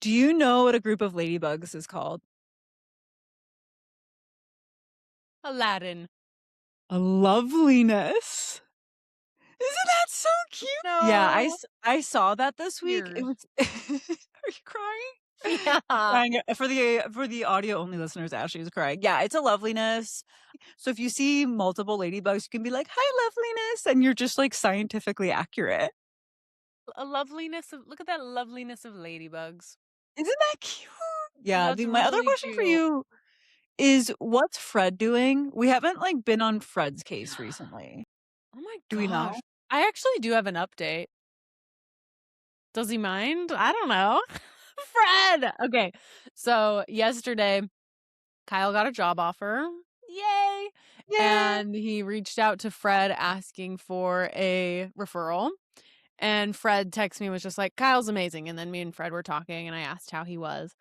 Do you know what a group of ladybugs is called? Aladdin. A loveliness. Isn't that so cute? Yeah, No. I saw that this week. It Tears. was Are you crying? Yeah. Crying for the audio only listeners, Ashley is crying. Yeah, it's a loveliness. So if you see multiple ladybugs, you can be like, "Hi, loveliness," and you're just, like, scientifically accurate. A loveliness of look at that loveliness of ladybugs. Isn't that cute? Yeah, That's my other really question for cute. you is what's Fred doing? We haven't, like, been on Fred's case recently. Oh my Do we gosh. know? I actually do have an update. Does he mind? I don't know. Fred! Okay. So yesterday, Kyle got a job offer. Yay! Yay! And he reached out to Fred asking for a referral. And Fred texted me and was just like, Kyle's amazing. And then me and Fred were talking and I asked how he was.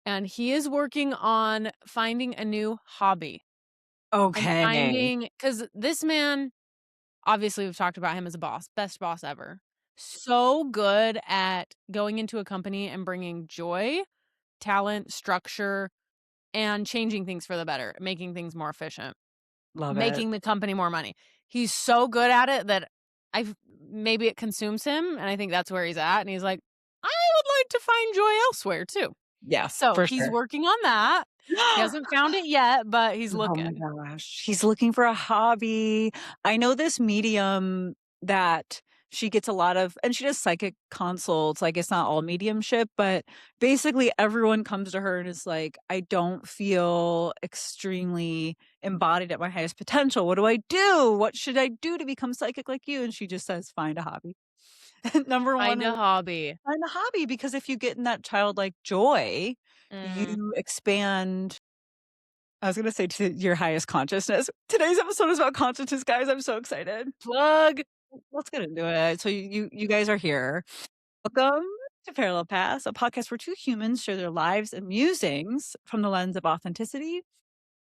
And he is working on finding a new hobby and Okay. finding, because this man, obviously, we've talked about him as a boss, best boss ever. So good at going into a company and bringing joy, talent, structure, and changing things for the better, making things more efficient, Love it. making the company more money. He's so good at it that maybe it consumes him, and I think that's where he's at. And he's like, I would like to find joy elsewhere too. Yes, So for he's sure. working on that. He hasn't found it yet, but he's Oh my looking. gosh. He's looking for a hobby. I know this medium that she gets a lot of and she does psychic consults, like, it's not all mediumship, but basically everyone comes to her and is like, "I don't feel extremely embodied at my highest potential. What do I do? What should I do to become psychic like you?" And she just says, "Find a hobby." Number Find 1 a hobby. find a hobby because if you get in that childlike joy, Mm. you expand I was gonna say to your highest consciousness. Today's episode is about consciousness, guys, I'm so excited. Plug. Let's get into it. So you guys are here. Welcome to Parallel Paths, a podcast where 2 humans share their lives and musings from the lens of authenticity,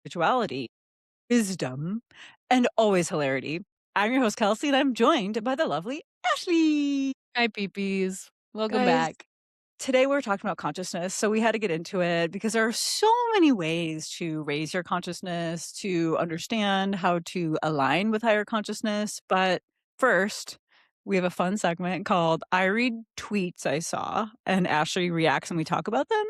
spirituality, wisdom, and always hilarity. I'm your host, Kelsey, and I'm joined by the lovely Ashley. Hi, peepees. Welcome Guys, back. today we're talking about consciousness, so we had to get into it because there are so many ways to raise your consciousness, to understand how to align with higher consciousness. But first, we have a fun segment called I Read Tweets I Saw, and Ashley reacts and we talk about them.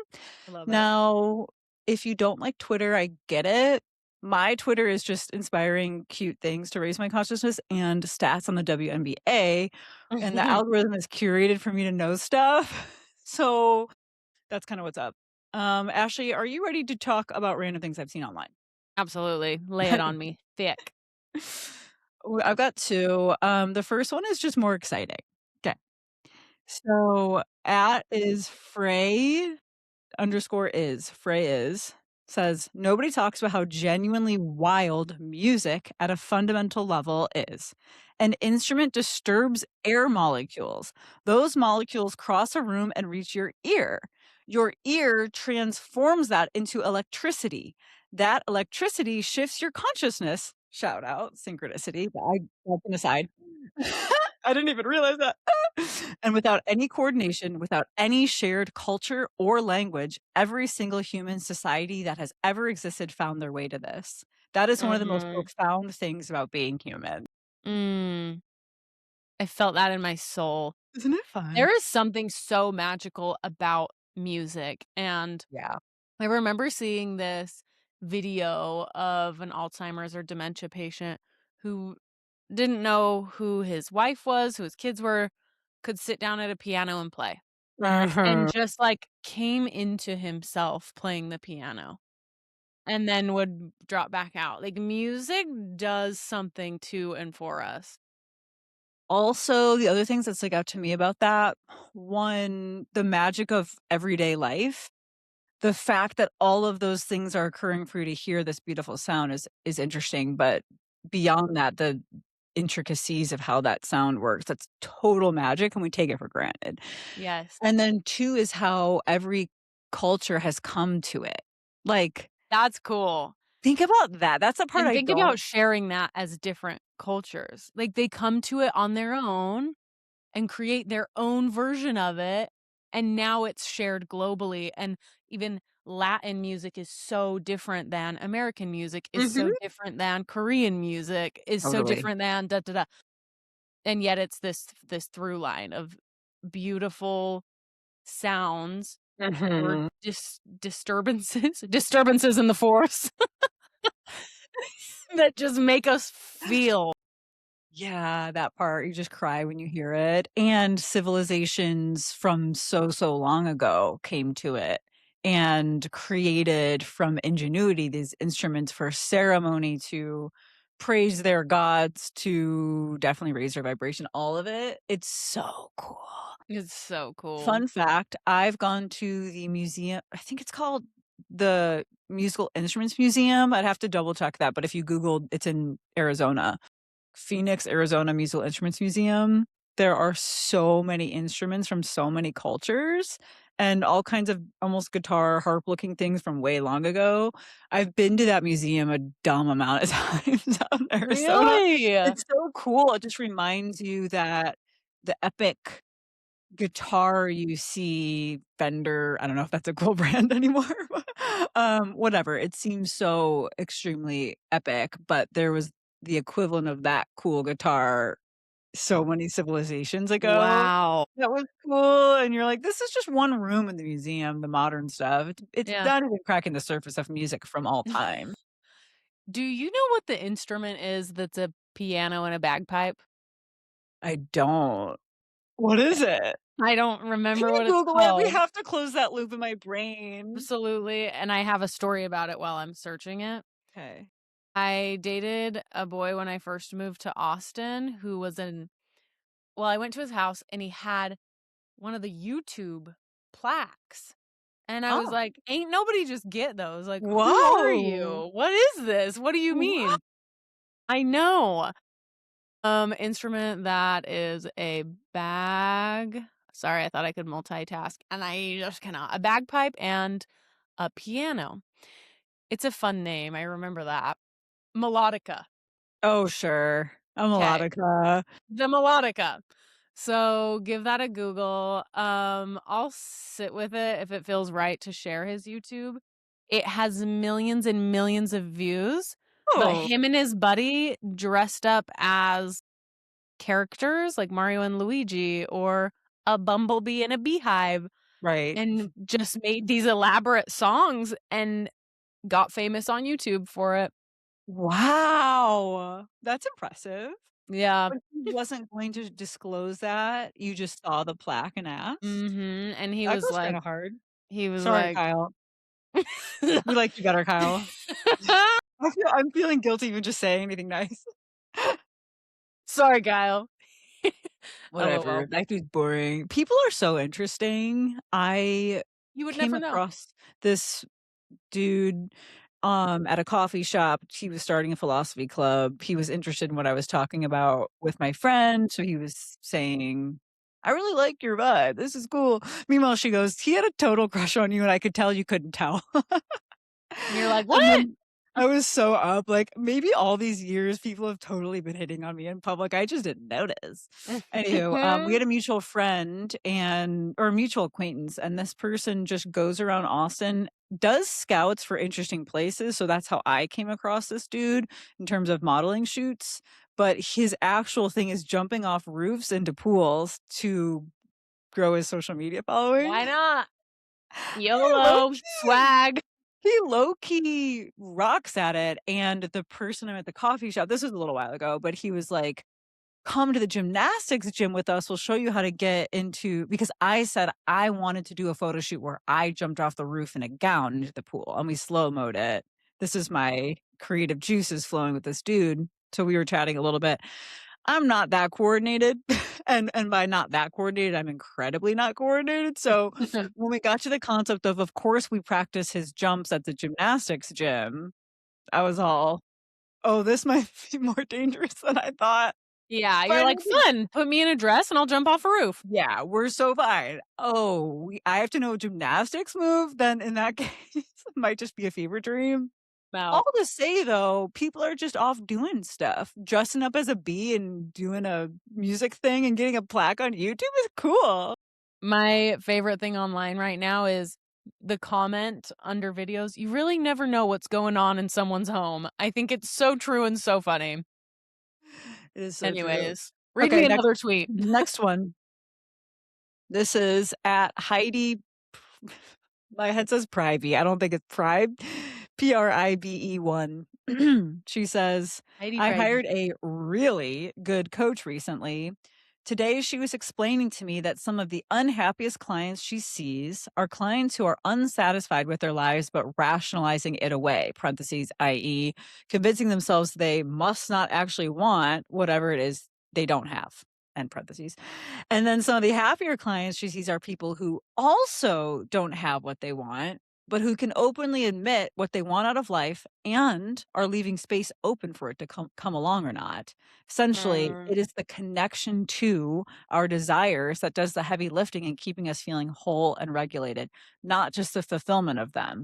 I love it. Now, if you don't like Twitter, I get it. My Twitter is just inspiring cute things to raise my consciousness and stats on the WNBA, and the algorithm is curated for me to know stuff. So that's kinda what's up. Ashley, are you ready to talk about random things I've seen online? Absolutely. Lay it on me. Thick. I've got 2. The first one is just more exciting. Okay. So, at is Frey underscore is, Frey is, says, "Nobody talks about how genuinely wild music at a fundamental level is. An instrument disturbs air molecules. Those molecules cross a room and reach your ear. Your ear transforms that into electricity. That electricity shifts your consciousness." Shout out, synchronicity. That's an aside. I didn't even realize that. And without any coordination, without any shared culture or language, every single human society that has ever existed found their way to this. That is one of the most Mhm. profound things about being human. Mm. I felt that in my soul. Isn't it fun? There is something so magical about music, and Yeah. I remember seeing this video of an Alzheimer's or dementia patient who didn't know who his wife was, who his kids were, could sit down at a piano and play, and Mhm. just, like, came into himself playing the piano, and then would drop back out. Like, music does something to and for us. Also, the other things that stick out to me about that, one, the magic of everyday life. The fact that all of those things are occurring for you to hear this beautiful sound is interesting, but beyond that, the intricacies of how that sound works, that's total magic, and we take it for granted. Yes. And then 2 is how every culture has come to it. Like, That's cool. think about that, that's the part And I think about don't sharing that as different cultures. Like, they come to it on their own and create their own version of it, and now it's shared globally, and even Latin music is so different than American music, is so Mhm. different than Korean music, is so Totally. different than da da da, and yet it's this through line of beautiful sounds or Mhm. disturbances in the force that just make us feel. Yeah, that part, you just cry when you hear it, and civilizations from so, so long ago came to it and created from ingenuity these instruments for ceremony to praise their gods, to definitely raise their vibration, all of it. It's so cool. It's so cool. Fun fact, I've gone to the museum I think it's called the Musical Instruments Museum, I'd have to double check that, but if you Googled it's in Arizona. Phoenix, Arizona Musical Instruments Museum. There are so many instruments from so many cultures and all kinds of almost guitar, harp looking things from way long ago. I've been to that museum a dumb amount of times out in Arizona. Really? It's so cool. It just reminds you that the epic guitar you see Fender, I don't know if that's a cool brand anymore, but, whatever, it seems so extremely epic, but there was the equivalent of that cool guitar so many civilizations ago. Wow. That was cool, and you're like, "This is just one room in the museum, the modern stuff." It's Yeah. not even cracking the surface of music from all time. Do you know what the instrument is that's a piano and a bagpipe? I don't. What is it? I don't Can remember you what it's Google it? We called. have to close that loop in my brain. Absolutely, and I have a story about it while I'm searching it. 'Kay. I dated a boy when I first moved to Austin who was in well, I went to his house and he had one of the YouTube plaques. And I was Oh. like, "Ain't nobody just get those. Like, who are Whoa! you? What is this? What do you What? mean?" I know. Instrument that is a bag sorry, I thought I could multitask, and I just cannot. A bagpipe and a piano. It's a fun name, I remember that. Melodica. Oh, sure. A 'Kay. melodica. The melodica. So, give that a Google. I'll sit with it if it feels right to share his YouTube. It has millions and millions of views, but Oh, him and his buddy dressed up as characters like Mario and Luigi or a bumblebee and a beehive right. and just made these elaborate songs and got famous on YouTube for it. Wow! That's impressive. Yeah. But he wasn't going to disclose that? You just saw the plaque and asked? Mhm, and That goes kinda hard. he was Sorry, like Kyle. We like you better, Kyle. I'm feeling guilty even just saying anything nice. "Sorry, Kyle." Whatever, LOL. that dude's boring. People are so interesting. I You would came never know. across this dude, at a coffee shop. He was starting a philosophy club. He was interested in what I was talking about with my friend, so he was saying, "I really like your vibe. This is cool." Meanwhile, she goes, "He had a total crush on you, and I could tell you couldn't tell." And you're like, And "What?" then I was so up, like, maybe all these years people have totally been hitting on me in public, I just didn't notice. Anywho, we had a mutual friend or a mutual acquaintance, and this person just goes around Austin, does scouts for interesting places, so that's how I came across this dude in terms of modeling shoots, but his actual thing is jumping off roofs into pools to grow his social media following. Why not? Low YOLO, key. swag. He low key rocks at it, and the person I'm at the coffee shop this was a little while ago, but he was like, "Come to the gymnastics gym with us, we'll show you how to get into" because I said I wanted to do a photo shoot where I jumped off the roof in a gown into the pool, and we slow-moed it. This is my creative juices flowing with this dude, so we were chatting a little bit. I'm not that coordinated, and by not that coordinated, I'm incredibly not coordinated, so when we got to the concept of course, we practice his jumps at the gymnastics gym, I was all, "Oh, this might be more dangerous than I thought." Yeah, But you're I like, know the "Fun, put me in a dress and I'll jump off a roof." yeah, we're so fine. Oh, I have to know a gymnastics move? Then in that case, it might just be a fever dream. All No. to say, though, people are just off doing stuff. Dressing up as a bee and doing a music thing and getting a plaque on YouTube is cool. My favorite thing online right now is the comment under videos, "You really never know what's going on in someone's home." I think it's so true and so funny. It is so true. Anyways, read Okay, me next another tweet. next one. This is at Heidi. My head says Privy. I don't think it's Pribe. Pribe1. She says, Heidi I Priebe. hired a really good coach recently. Today, she was explaining to me that some of the unhappiest clients she sees are clients who are unsatisfied with their lives but rationalizing it away, parentheses, i.e., convincing themselves they must not actually want whatever it is they don't have, end parentheses. And then some of the happier clients she sees are people who also don't have what they want, but who can openly admit what they want out of life and are leaving space open for it to come along or not. Essentially, Mm, it is the connection to our desires that does the heavy lifting and keeping us feeling whole and regulated, not just the fulfillment of them.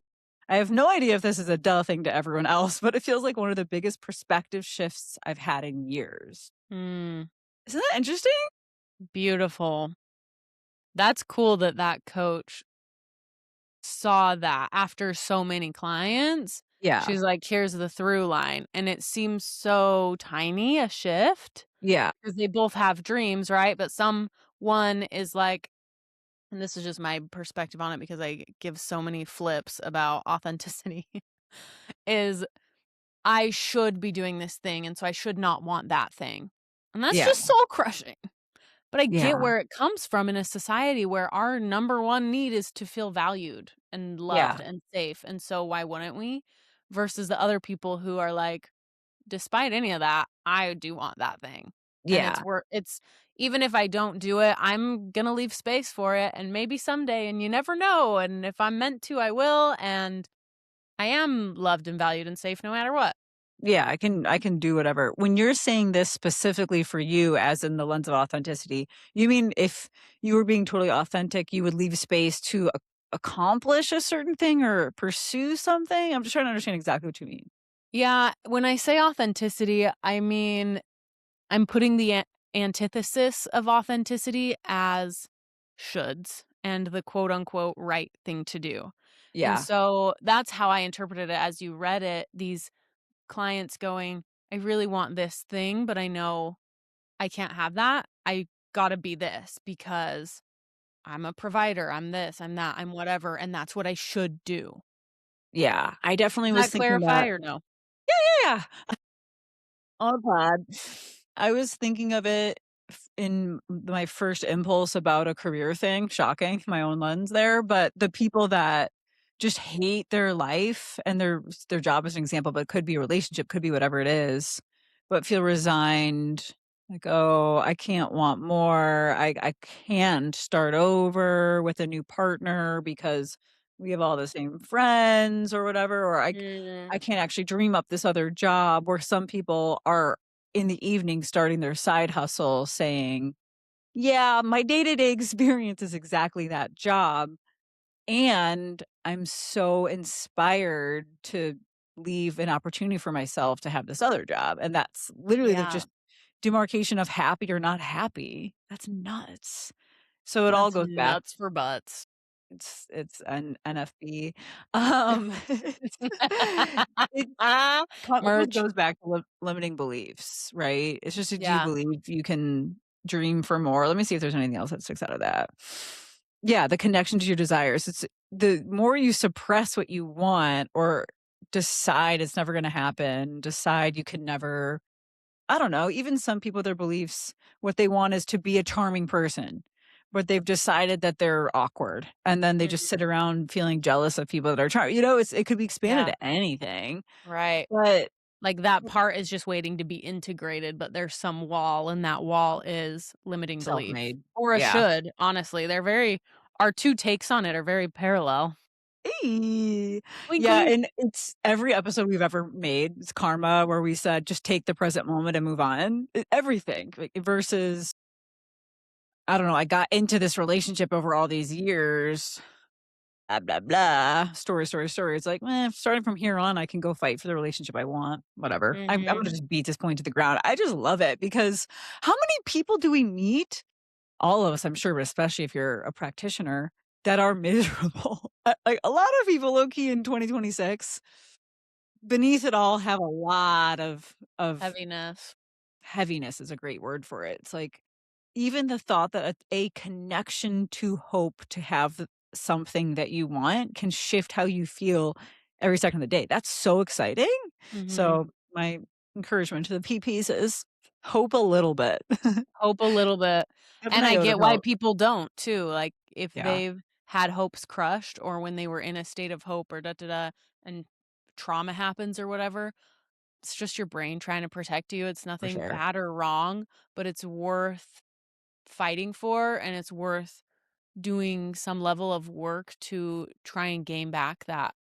I have no idea if this is a duh thing to everyone else, but it feels like one of the biggest perspective shifts I've had in years. mm, Isn't that interesting? beautiful. That's cool that that coach saw that after so many clients. Yeah. She's like, "Here's the through line," and it seems so tiny a shift Yeah. because they both have dreams, right? But someone is like, and this is just my perspective on it because I give so many flips about authenticity, is I should be doing this thing, and so I should not want that thing. And that's Yeah. just soul crushing. But I get Yeah. where it comes from in a society where our number one need is to feel valued and loved Yeah. and safe. And so why wouldn't we? Versus the other people who are like, despite any of that, I do want that thing. And Yeah. it's even if I don't do it, I'm gonna leave space for it and maybe someday and you never know. And if I'm meant to, I will. And I am loved and valued and safe no matter what. Yeah, I can do whatever. When you're saying this specifically for you as in the lens of authenticity, you mean if you were being totally authentic, you would leave space to accomplish a certain thing or pursue something? I'm just trying to understand exactly what you mean. Yeah, when I say authenticity, I mean I'm putting the antithesis of authenticity as shoulds and the quote unquote right thing to do. And Yeah. so that's how I interpreted it as you read it. These clients going, I really want this thing, but I know I can't have that. I got to be this because I'm a provider. I'm this, I'm that, I'm whatever. And that's what I should do. Yeah. I definitely Does was that thinking clarify that. or no? Yeah. Oh god. I was thinking of it in my first impulse about a career thing, shocking, my own lens there, but the people that just hate their life and their job as an example, but it could be a relationship, could be whatever it is, but feel resigned, like, "Oh, I can't want more. I can't start over with a new partner because we have all the same friends," or whatever, or Mm, I can't actually dream up this other job, where some people are in the evening starting their side hustle saying, "Yeah, my day-to-day experience is exactly that job, and I'm so inspired to leave an opportunity for myself to have this other job." And that's literally the yeah, just demarcation of happy or not happy. That's nuts. So it all that's goes back. nuts for butts. It's an NFB. Um, it almost Merch. goes back to limiting beliefs, right? It's just, do you Yeah. believe you can dream for more? Let me see if there's anything else that sticks out of that. Yeah, the connection to your desires. It's the more you suppress what you want or decide it's never gonna happen, decide you can never. I don't know, even some people, their beliefs, what they want is to be a charming person, but they've decided that they're awkward, and then they just sit Mhm. around feeling jealous of people that are it could be expanded Yeah, to anything, right. but Like, that part is just waiting to be integrated, but there's some wall, and that wall is limiting belief. self-made. Or a Yeah. should, honestly. They're very our 2 takes on it are very parallel. Eee. Wink, Yeah, wink. and it's every episode we've ever made, it's karma where we said, "Just take the present moment and move on." Everything, like, versus, I don't know, I got into this relationship over all these years, blah, blah, blah, story, story, story. It's like, starting from here on, I can go fight for the relationship I want, whatever. I'm Mhm. gonna just beat this point to the ground. I just love it because how many people do we meet all of us, I'm sure, but especially if you're a practitioner, that are miserable. Like, a lot of people low key in 2026, beneath it all, have a lot of Heaviness. heaviness is a great word for it. It's like, even the thought that a connection to hope to have something that you want can shift how you feel every second of the day. That's so exciting. Mhm. So, my encouragement to the PPs is hope a little bit. Hope a little bit. Have an And I iota get of why hope. people don't too, like, if Yeah, they've had hopes crushed or when they were in a state of hope or da da da and trauma happens or whatever, it's just your brain trying to protect you. It's for nothing sure. bad or wrong, but it's worth fighting for, and it's worth doing some level of work to try and gain back that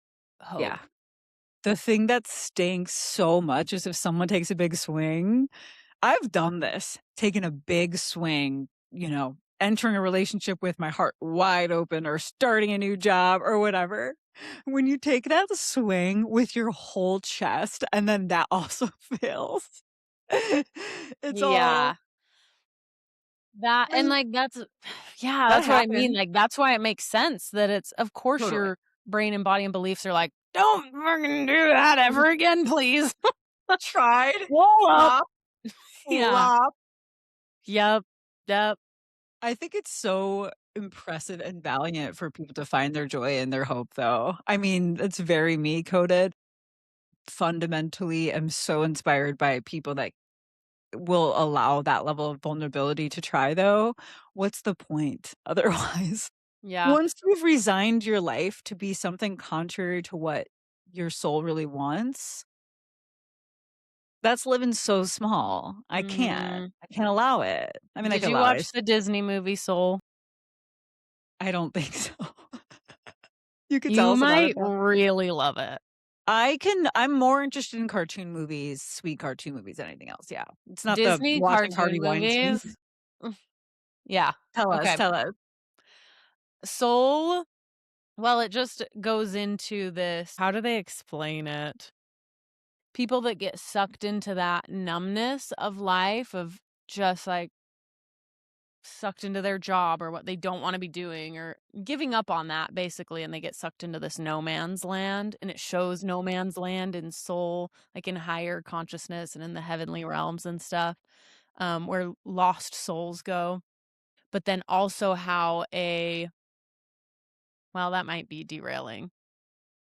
Yeah. hope. The thing that stinks so much is if someone takes a big swing. I've done this, taken a big swing, entering a relationship with my heart wide open or starting a new job or whatever. When you take that swing with your whole chest and then that also fails, it's all Yeah. That and, like, that's yeah, that that's what I mean, happened. like, that's why it makes sense that it's of course, Totally. your brain and body and beliefs are like, "Don't fucking do that ever again, please. Tried, Roll up." flop, Yeah. flop. Yep. Yep. I think it's so impressive and valiant for people to find their joy and their hope, though. I mean, it's very me coded. Fundamentally am so inspired by people that will allow that level of vulnerability to try, though. What's the point otherwise? Yeah. Once you've resigned your life to be something contrary to what your soul really wants, that's living so small. I can't. Mhm. I can't allow it. I mean, I Did can you allow it. watch the Disney movie Soul? I don't think so. You could tell You us about it, might though. really love it. I'm more interested in cartoon movies, sweet cartoon movies than anything else, yeah. It's not the Disney watching Harvey cartoon Weinstein. movies? Yeah. Tell us, Okay. tell us. Soul, well, it just goes into this how do they explain it? People that get sucked into that numbness of life, of just, like, sucked into their job or what they don't wanna be doing or giving up on that, basically, and they get sucked into this no man's land, and it shows no man's land in soul, like, in higher consciousness and in the heavenly realms and stuff, where lost souls go, but then also how a well, that might be derailing.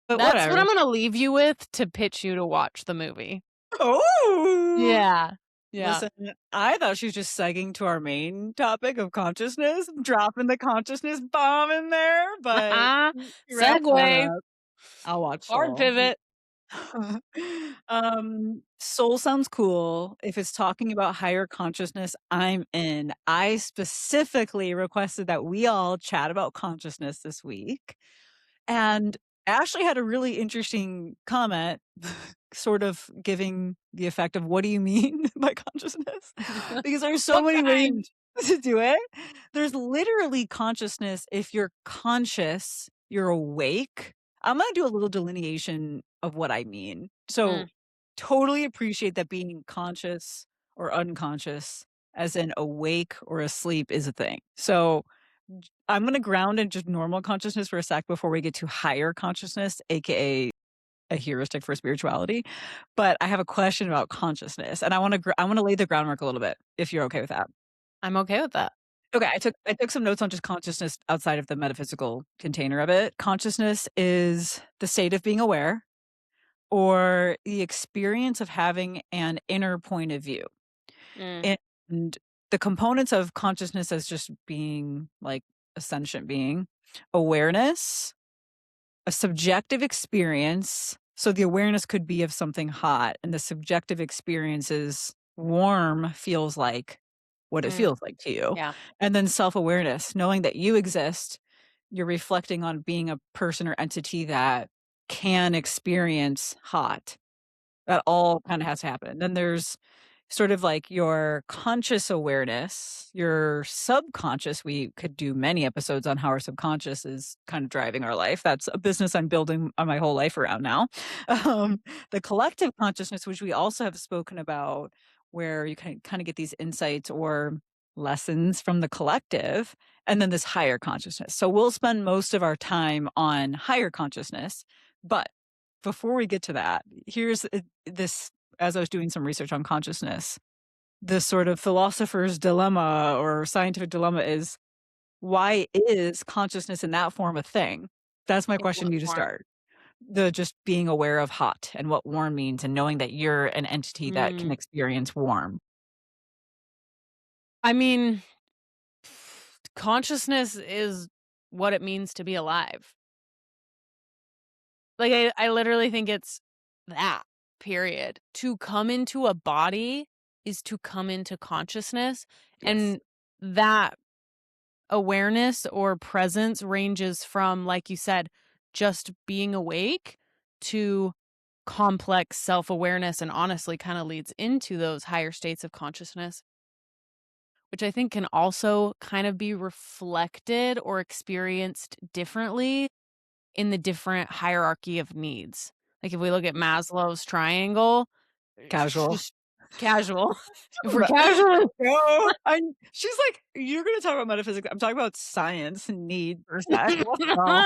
But That's what whatever. I'm gonna leave you with to pitch you to watch the movie. Oh! Yeah. Yeah. Listen, I thought she was just segging to our main topic of consciousness, dropping the consciousness bomb in there, but she wrapped that Segue. up. I'll watch Hard Soul. pivot. Soul sounds cool. If it's talking about higher consciousness, I'm in. I specifically requested that we all chat about consciousness this week. And Ashley had a really interesting comment, sort of giving the effect of, "What do you mean by consciousness?" Because there's so What many ways kind? to do it. There's literally consciousness if you're conscious, you're awake. I'm gonna do a little delineation of what I mean. So, Mm, totally appreciate that being conscious or unconscious, as in awake or asleep, is a thing. So I'm gonna ground in just normal consciousness for a sec before we get to higher consciousness, AKA a heuristic for spirituality. But I have a question about consciousness, and I wanna lay the groundwork a little bit, if you're okay with that. I'm okay with that. Okay, I took some notes on just consciousness outside of the metaphysical container of it. Consciousness is the state of being aware or the experience of having an inner point of view. Mm, And the components of consciousness as just being like a sentient being, awareness, a subjective experience. So the awareness could be of something hot, and the subjective experience is warm, feels like what it mm, feels like to you. yeah. And then self awareness, knowing that you exist, you're reflecting on being a person or entity that can experience hot. That all kinda has to happen. Then there's sort of like your conscious awareness, your subconscious. We could do many episodes on how our subconscious is kind of driving our life. That's a business I'm building on my whole life around now. Um, the collective consciousness, which we also have spoken about, where you can kinda get these insights or lessons from the collective, and then this higher consciousness. So we'll spend most of our time on higher consciousness. But before we get to that, here's this as I was doing some research on consciousness, the sort of philosopher's dilemma or scientific dilemma is why is consciousness in that form a thing? That's my In question what to you to form? start. The just being aware of hot and what warm means and knowing that you're an entity that can Mm. experience warm. I mean, consciousness is what it means to be alive. Like, I literally think it's that, period. To come into a body is to come into consciousness, Yes. and that awareness or presence ranges from, like you said, just being awake to complex self-awareness, and honestly kinda leads into those higher states of consciousness, which I think can also kind of be reflected or experienced differently in the different hierarchy of needs. Like, if we look at Maslow's triangle, it's Casual. just casual. If we're casual. No, I she's like, "You're gonna talk about metaphysics." I'm talking about science and need for sex. Let's go.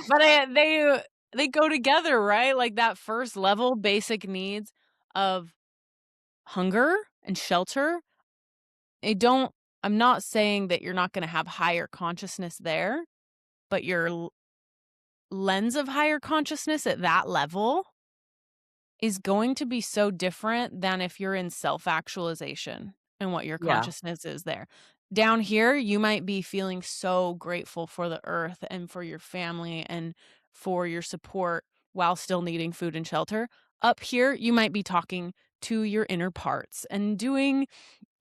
But they go together, right? Like, that first level basic needs of hunger and shelter. I don't I'm not saying that you're not gonna have higher consciousness there, but your lens of higher consciousness at that level is going to be so different than if you're in self-actualization and what your Yeah, consciousness is there. Down here, you might be feeling so grateful for the earth and for your family and for your support while still needing food and shelter. Up here, you might be talking to your inner parts and doing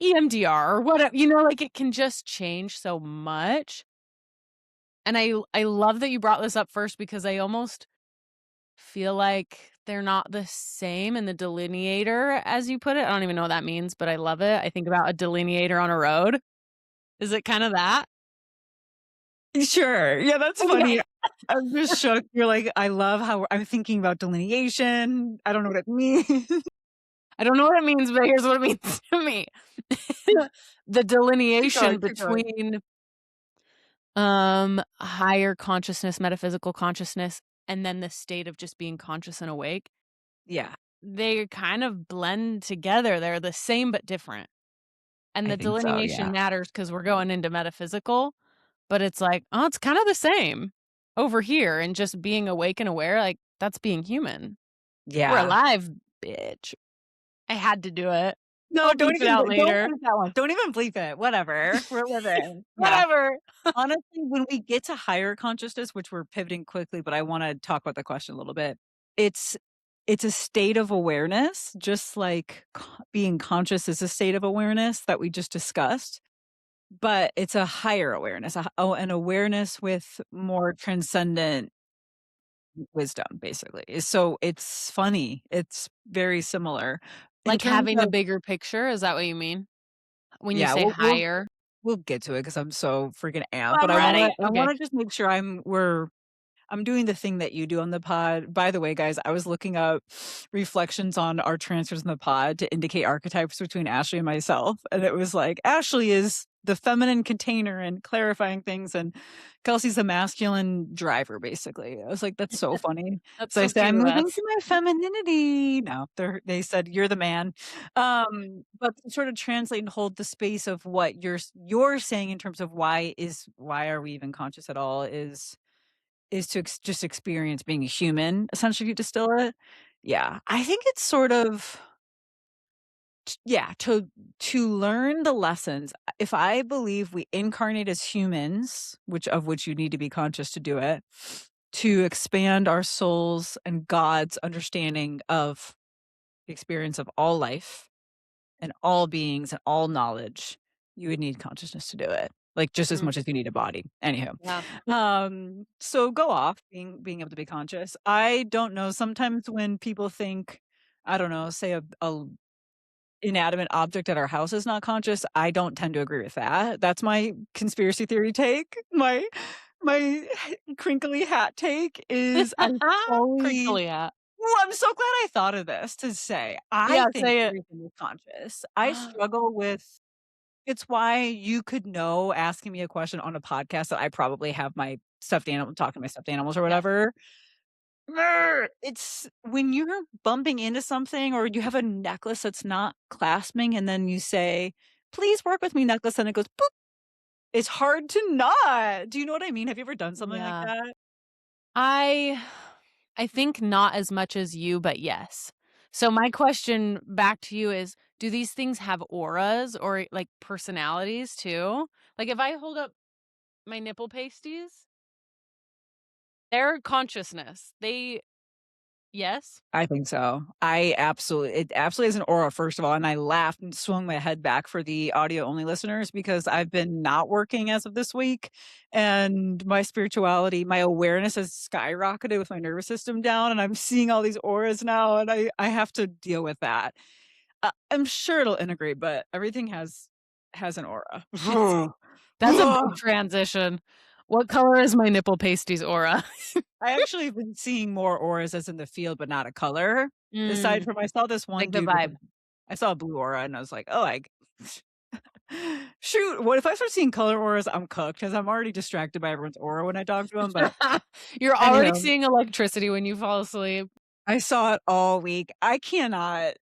EMDR or whatever, like, it can just change so much. And I love that you brought this up first because I almost feel like they're not the same in the delineator, as you put it. I don't even know what that means, but I love it. I think about a delineator on a road. Is it kinda that? sure. Yeah, that's funny. Okay. I'm just shook. You're like, "I love how I'm thinking about delineation. I don't know what it means." I don't know what it means, but here's what it means to me. The Keep going, delineation keep going. between, higher consciousness, metaphysical consciousness, and then the state of just being conscious and awake, Yeah, they kind of blend together. They're the same but different. And I the think so, delineation yeah. matters because 'cause we're going into metaphysical, but it's like, "Oh, it's kinda the same over here," and just being awake and aware, like, that's being human. We're Yeah. alive, bitch. I had to do it. No, I'll bleep it out don't later. bleep that one. Don't even bleep it. Whatever. We're living. Yeah. Whatever. Honestly, when we get to higher consciousness, which we're pivoting quickly, but I wanna talk about the question a little bit. It's it's a state of awareness, just like being conscious is a state of awareness that we just discussed, but it's a higher awareness, an awareness with more transcendent wisdom, basically. So it's funny. It's very similar in Like terms having a of bigger picture, is that what you mean? When you yeah, say higher? we'll get to it because 'cause I'm so freaking amped, Oh, but I'm ready. I Okay. wanna just make sure I'm doing the thing that you do on the pod. By the way, guys, I was looking up reflections on our transfers in the pod to indicate archetypes between Ashley and myself, and it was like, Ashley is the feminine container and clarifying things, and Kelsey's the masculine driver, basically. I was like, "That's so funny." That's So I so said, cute "I'm of moving us. to my femininity." No, they said, "You're the man." But to sort of translate and hold the space of what you're saying in terms of why are we even conscious at all is to just experience being a human, essentially, if you distill it. Yeah, I think it's sort of yeah, to learn the lessons. If I believe we incarnate as humans, which you need to be conscious to do it, to expand our souls and God's understanding of the experience of all life and all beings and all knowledge, you would need consciousness to do it, like, just as Mm, much as you need a body. Anywho, yeah. so go off being able to be conscious. I don't know, sometimes when people think, I don't know, say a inanimate object at our house is not conscious, I don't tend to agree with that. That's my conspiracy theory take. My crinkly hat take is I fully Crinkly hat. well, I'm so glad I thought of this to say, I Yeah, think say it. everything is conscious. I struggle with It's why you could know asking me a question on a podcast that I probably have my stuffed animal talking to my stuffed animals or Yes. whatever. It's when you're bumping into something or you have a necklace that's not clasping and then you say, "Please work with me, necklace," and it goes, "Boop." It's hard to not. Do you know what I mean? Have you ever done something like Yeah. that? I I think not as much as you, but yes. So my question back to you is, do these things have auras or, like, personalities too? Like, if I hold up my nipple pasties, they're consciousness. They yes? I think so. It absolutely is an aura, first of all, and I laughed and swung my head back for the audio only listeners because I've been not working as of this week, and my spirituality, my awareness has skyrocketed with my nervous system down, and I'm seeing all these auras now, and I have to deal with that. I'm sure it'll integrate, but everything has an aura. It's that's a big transition. What color is my nipple pasties aura? I actually have been seeing more auras as in the field, but not a color. Aside Mm, from I saw this one like the dude with a vibe. I saw a blue aura and I was like, "Oh, I shoot, what if I start seeing color auras, I'm cooked because 'cause I'm already distracted by everyone's aura when I talk to them, but You're already anyhow, seeing electricity when you fall asleep. I saw it all week. I cannot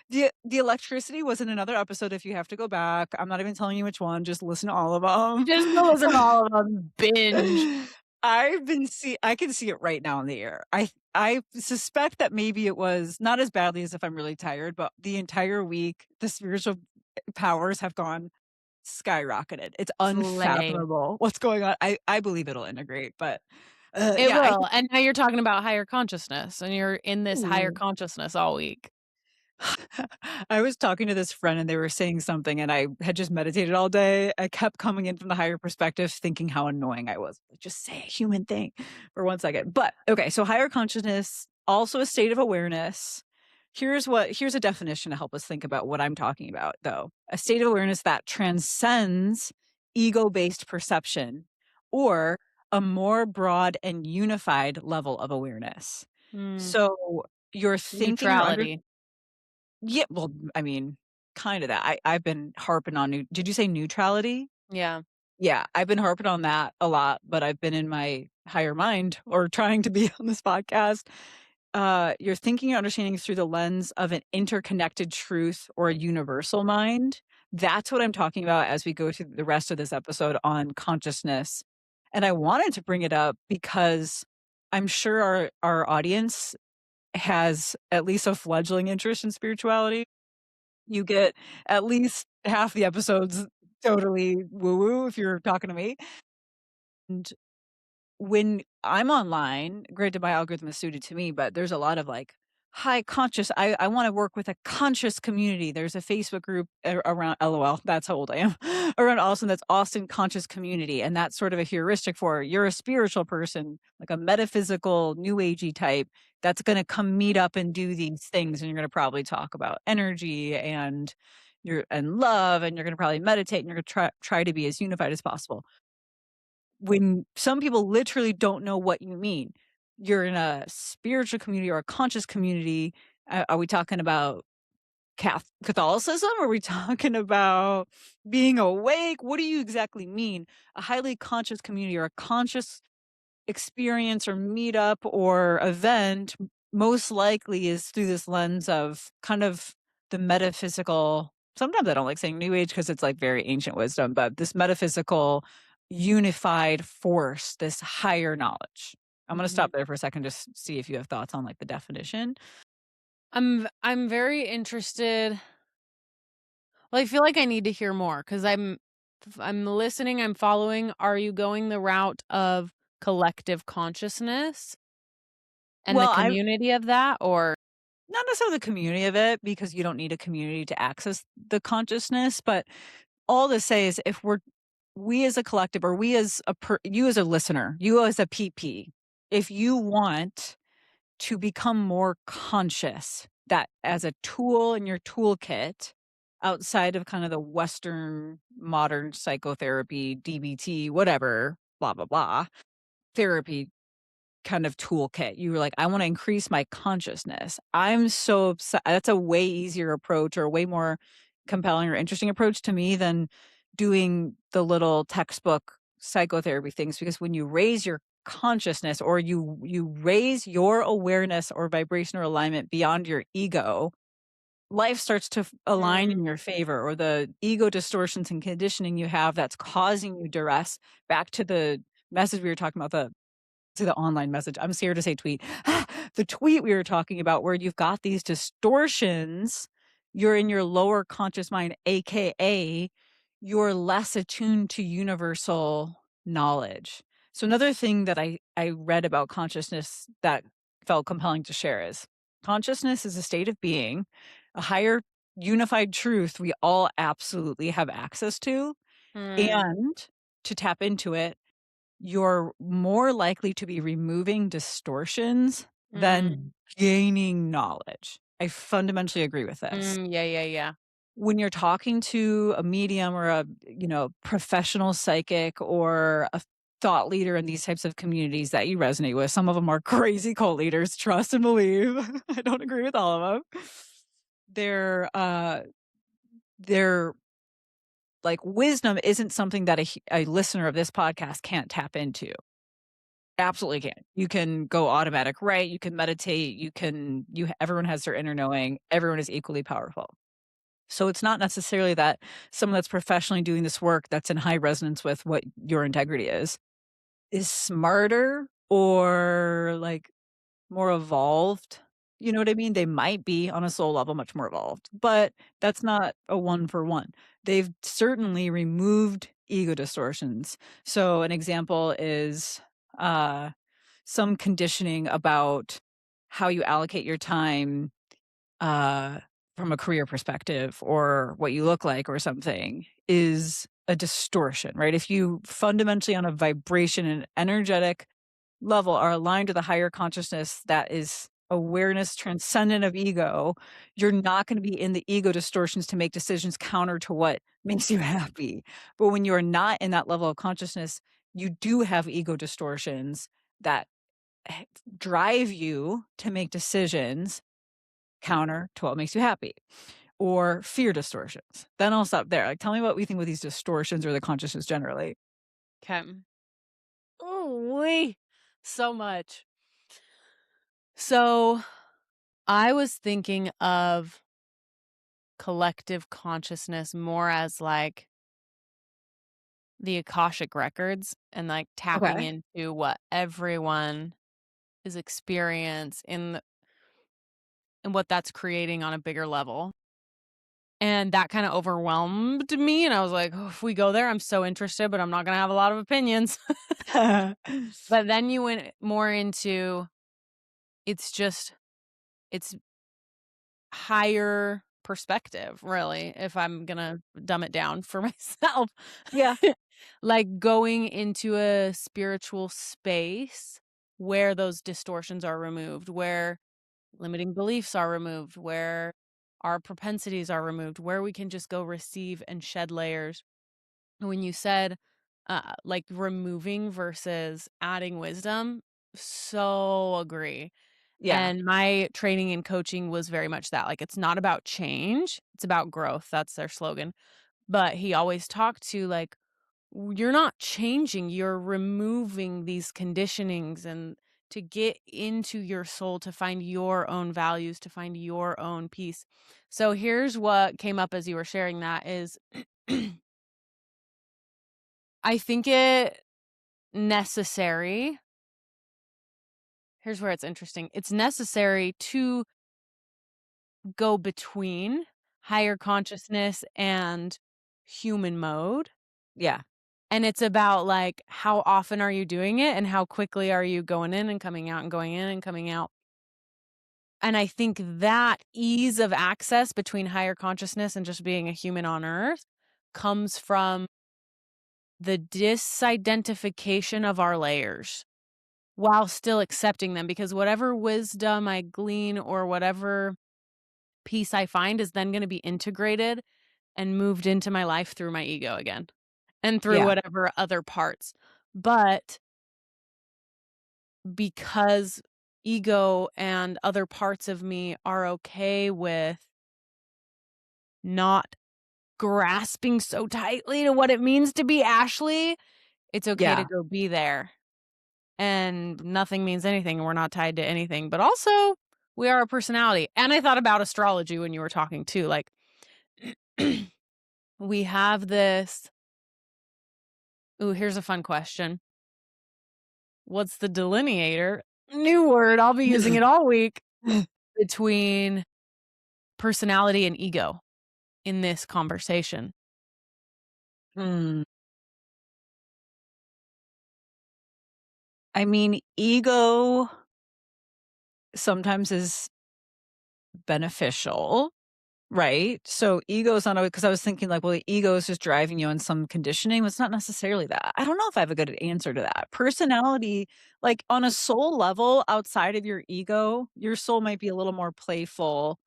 the electricity was in another episode if you have to go back. I'm not even telling you which one, just listen to all of Just go listen to them. all of them. Binge. I can see it right now in the air. I suspect that maybe it was not as badly as if I'm really tired, but the entire week, the spiritual powers have gone skyrocketed. It's Slay. unfathomable what's going on. I believe it'll integrate, but, It yeah, I will, and now you're talking about higher consciousness, and you're in this higher ooh. consciousness all week. I was talking to this friend and they were saying something and I had just meditated all day. I kept coming in from the higher perspective, thinking how annoying I was. Like, just say a human thing for 1 second. But okay, so higher consciousness, also a state of awareness. Here's a definition to help us think about what I'm talking about, though. A state of awareness that transcends ego-based perception or a more broad and unified level of awareness. Mm, So you're thinking or under neutrality. yeah, well, I mean, kinda that. I've been harping on did you say neutrality? Yeah. Yeah, I've been harping on that a lot, but I've been in my higher mind or trying to be on this podcast. You're thinking and understanding through the lens of an interconnected truth or a universal mind. That's what I'm talking about as we go through the rest of this episode on consciousness. And I wanted to bring it up because I'm sure our audience has at least a fledgling interest in spirituality. You get at least half the episodes totally woo-woo if you're talking to me, and when I'm online, granted my algorithm is suited to me, but there's a lot of like high conscious. I want to work with a conscious community. There's a Facebook group around LOL. That's how old I am. Around Austin, that's Austin Conscious Community, and that's sort of a heuristic for you're a spiritual person, like a metaphysical, new agey type. That's going to come meet up and do these things, and you're going to probably talk about energy and love, and you're going to probably meditate, and you're going to try to be as unified as possible when some people literally don't know what you mean. You're in a spiritual community or a conscious community. Are we talking about Catholicism? Are we talking about being awake? What do you exactly mean? A highly conscious community or a conscious experience or meetup or event most likely is through this lens of kind of the metaphysical. Sometimes I don't like saying new age because it's like very ancient wisdom, but this metaphysical unified force, this higher knowledge. I'm going to Mhm. stop there for a second, just see if you have thoughts on like the definition. I'm very interested. Well, I feel like I need to hear more because I'm listening, I'm following. Are you going the route of collective consciousness and the Well, I community of that, or not necessarily the community of it because you don't need a community to access the consciousness, but all to say is if we as a collective or we as you as a listener, you as a PP, if you want to become more conscious that as a tool in your toolkit outside of kind of the Western modern psychotherapy, DBT, whatever, blah, blah, blah, therapy kind of toolkit. You were like, I want to increase my consciousness. I'm so upset. That's a way easier approach or way more compelling or interesting approach to me than doing the little textbook psychotherapy things, because when you raise your consciousness, or you raise your awareness or vibration or alignment beyond your ego, life starts to align Mm, in your favor, or the ego distortions and conditioning you have that's causing you duress. Back to the message we were talking about, the online message. I'm scared to say tweet. The tweet we were talking about, where you've got these distortions, you're in your lower conscious mind, AKA you're less attuned to universal knowledge. So another thing that I read about consciousness that felt compelling to share is consciousness is a state of being, a higher unified truth we all absolutely have access to, mm, and to tap into it, you're more likely to be removing distortions mm, than gaining knowledge. I fundamentally agree with this. yeah, yeah, yeah. When you're talking to a medium or a, professional psychic or a thought leader in these types of communities that you resonate with, some of them are crazy cult leaders, trust and believe. I don't agree with all of them. Their like wisdom isn't something that a listener of this podcast can't tap into. Absolutely can. You can go automatic right, you can meditate, everyone has their inner knowing, everyone is equally powerful. So it's not necessarily that someone that's professionally doing this work that's in high resonance with what your integrity is smarter or, like, more evolved. You know what I mean? They might be on a soul level much more evolved, but that's not a one for one. They've certainly removed ego distortions. So an example is, uh some conditioning about how you allocate your time, uh, from a career perspective, or what you look like or something, is a distortion, right? If you fundamentally on a vibration and energetic level are aligned to the higher consciousness that is awareness transcendent of ego, you're not going to be in the ego distortions to make decisions counter to what makes you happy. But when you're not in that level of consciousness, you do have ego distortions that drive you to make decisions counter to what makes you happy, or fear distortions. Then I'll stop there. Like, tell me what we think with these distortions or the consciousness generally. 'Kay. Ooh-wee, so much. So, I was thinking of collective consciousness more as, like, the Akashic records and, like, tapping Okay. into what everyone is experience and what that's creating on a bigger level. And that kinda overwhelmed me, and I was like, "Oh, if we go there, I'm so interested, but I'm not gonna have a lot of opinions." But then you went more into it's just it's higher perspective, really, if I'm gonna dumb it down for myself. Yeah. Like, going into a spiritual space where those distortions are removed, where limiting beliefs are removed, where our propensities are removed, where we can just go receive and shed layers. When you said, like, removing versus adding wisdom, so agree. Yeah. And my training and coaching was very much that, like, it's not about change, it's about growth, that's their slogan. But he always talked to, like, you're not changing, you're removing these conditionings and to get into your soul, to find your own values, to find your own peace. So here's what came up as you were sharing that is I think it necessary. Here's where it's interesting. It's necessary to go between higher consciousness and human mode. Yeah. And it's about, like, how often are you doing it and how quickly are you going in and coming out and going in and coming out. And I think that ease of access between higher consciousness and just being a human on earth comes from the disidentification of our layers while still accepting them, because whatever wisdom I glean or whatever peace I find is then gonna be integrated and moved into my life through my ego again and through Yeah. whatever other parts. But because ego and other parts of me are okay with not grasping so tightly to what it means to be Ashley, it's okay to Yeah. go be there. And nothing means anything, and we're not tied to anything, but also we are a personality. And I thought about astrology when you were talking too, like we have this. Ooh, here's a fun question. What's the delineator? New word, I'll be using it all week, between personality and ego in this conversation. Mm. I mean, ego sometimes is beneficial, right? So ego is not always, because I was thinking like, well, the ego is just driving you on some conditioning. It's not necessarily that. I don't know if I have a good answer to that. Personality, like on a soul level, outside of your ego, your soul might be a little more playful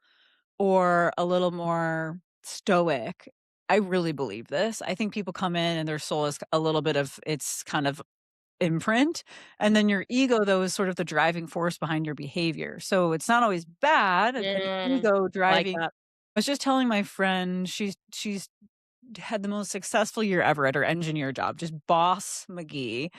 or a little more stoic. I really believe this. I think people come in and their soul is a little bit of its kind of imprint, and then your ego, though, is sort of the driving force behind your behavior. So it's not always bad, an ego I like driving. that. I was just telling my friend she's had the most successful year ever at her engineer job, just boss McGee,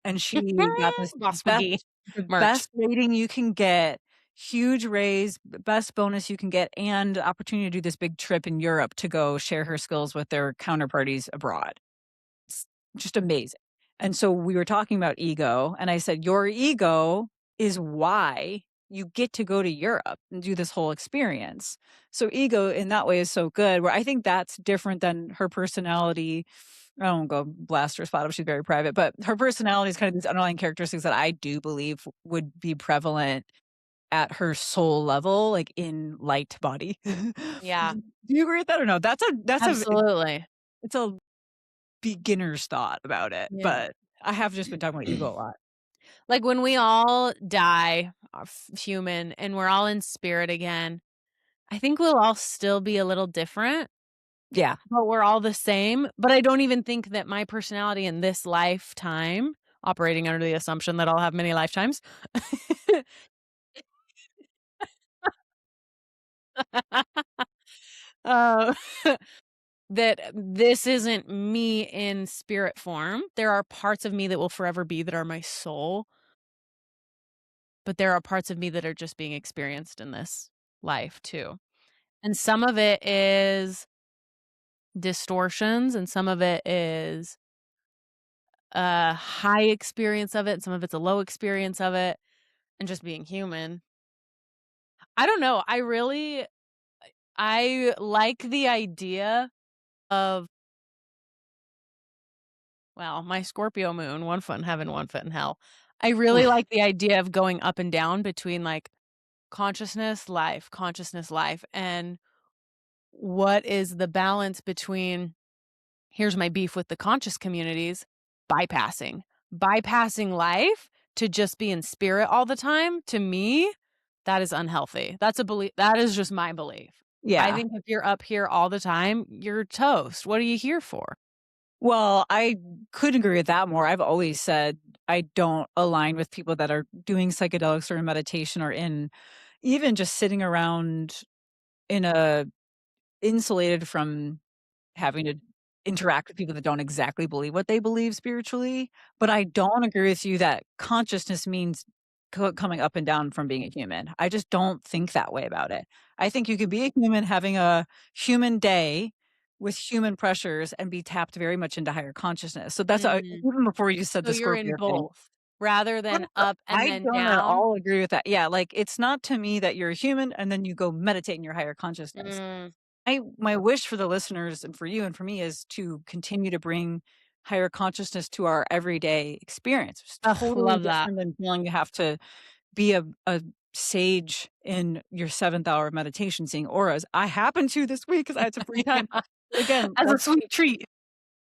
and she got this Boss McGee the merch. best rating you can get, huge raise, best bonus you can get, and opportunity to do this big trip in Europe to go share her skills with their counterparties abroad. It's just amazing. And so we were talking about ego, and I said, "Your ego is why you get to go to Europe and do this whole experience." So ego in that way is so good, where I think that's different than her personality. I don't go blast her spot up, she's very private, but her personality is kind of these underlying characteristics that I do believe would be prevalent at her soul level, like in light body. Yeah, Do you agree with that or no? That's a absolutely. it's a beginner's thought about it, Yeah. but I have just been talking about ego a lot. Like, when we all die, human, and we're all in spirit again, I think we'll all still be a little different, Yeah. but we're all the same. But I don't even think that my personality in this lifetime, operating under the assumption that I'll have many lifetimes, uh, that this isn't me in spirit form. There are parts of me that will forever be that are my soul, but there are parts of me that are just being experienced in this life too. And some of it is distortions, and some of it is a high experience of it, and some of it's a low experience of it, and just being human. I don't know. I like the idea of, well, my Scorpio moon, one foot in heaven, one foot in hell. I really like the idea of going up and down between like consciousness, life, and what is the balance between, here's my beef with the conscious communities, bypassing. Bypassing life to just be in spirit all the time, to me, that is unhealthy. That's a belief, that is just my belief. I Yeah. think if you're up here all the time, you're toast. What are you here for? Well, I couldn't agree with that more. I've always said I don't align with people that are doing psychedelics or in meditation or in even just sitting around in a insulated from having to interact with people that don't exactly believe what they believe spiritually, but I don't agree with you that consciousness means coming up and down from being a human. I just don't think that way about it. I think you could be a human having a human day with human pressures and be tapped very much into higher consciousness. So that's Mhm. even before you said So the you're in Scorpio thing. both rather But than up and I then don't at down? all agree with that. Yeah, like it's not to me that you're a human and then you go meditate in your higher consciousness. Mm. My wish for the listeners and for you and for me is to continue to bring higher consciousness to our everyday experience. It's Ugh, totally love that. different than feeling you have to be a sage in your 7th hour of meditation seeing auras. I happen to this week because I had some free time. Yeah, But again, as a that's sweet treat.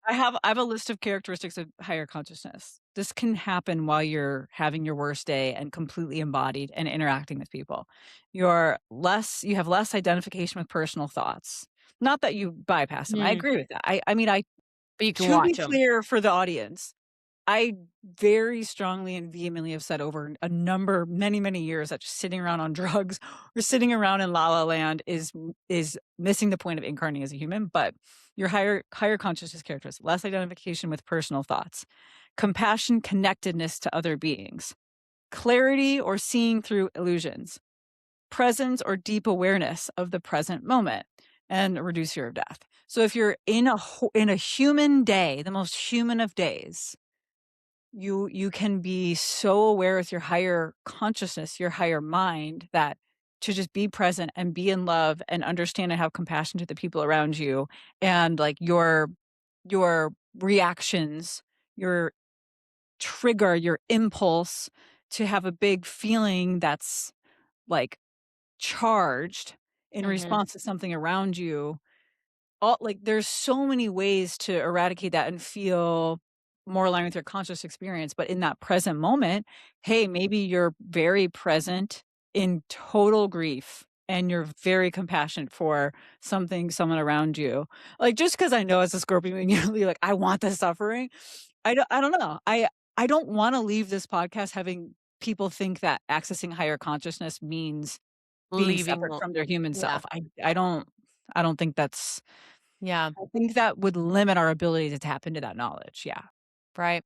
I have a list of characteristics of higher consciousness. This can happen while you're having your worst day and completely embodied and interacting with people. You have less identification with personal thoughts. Not that you bypass them. I Mm, agree with that. I mean, I but you can to be watch them. clear for the audience, I very strongly and vehemently have said over a number many, many years that just sitting around on drugs or sitting around in la la land is missing the point of incarnating as a human, but your higher consciousness characteristics, less identification with personal thoughts, compassion, connectedness to other beings, clarity or seeing through illusions, presence or deep awareness of the present moment, and reduce fear of death. So if you're in a human day, the most human of days, you can be so aware with your higher consciousness, your higher mind, that to just be present and be in love and understand and have compassion to the people around you, and like your reactions, your trigger, your impulse to have a big feeling that's like charged in Mhm. response to something around you, all like there's so many ways to eradicate that and feel more aligned with your conscious experience, but in that present moment, hey, maybe you're very present in total grief and you're very compassionate for someone around you. Like, just because I know as a Scorpio immediately, like, I want the suffering. I don't know. I don't wanna leave this podcast having people think that accessing higher consciousness means being Leaving separate the from their human Yeah. self. I don't think that's Yeah, I think that would limit our ability to tap into that knowledge, yeah. right.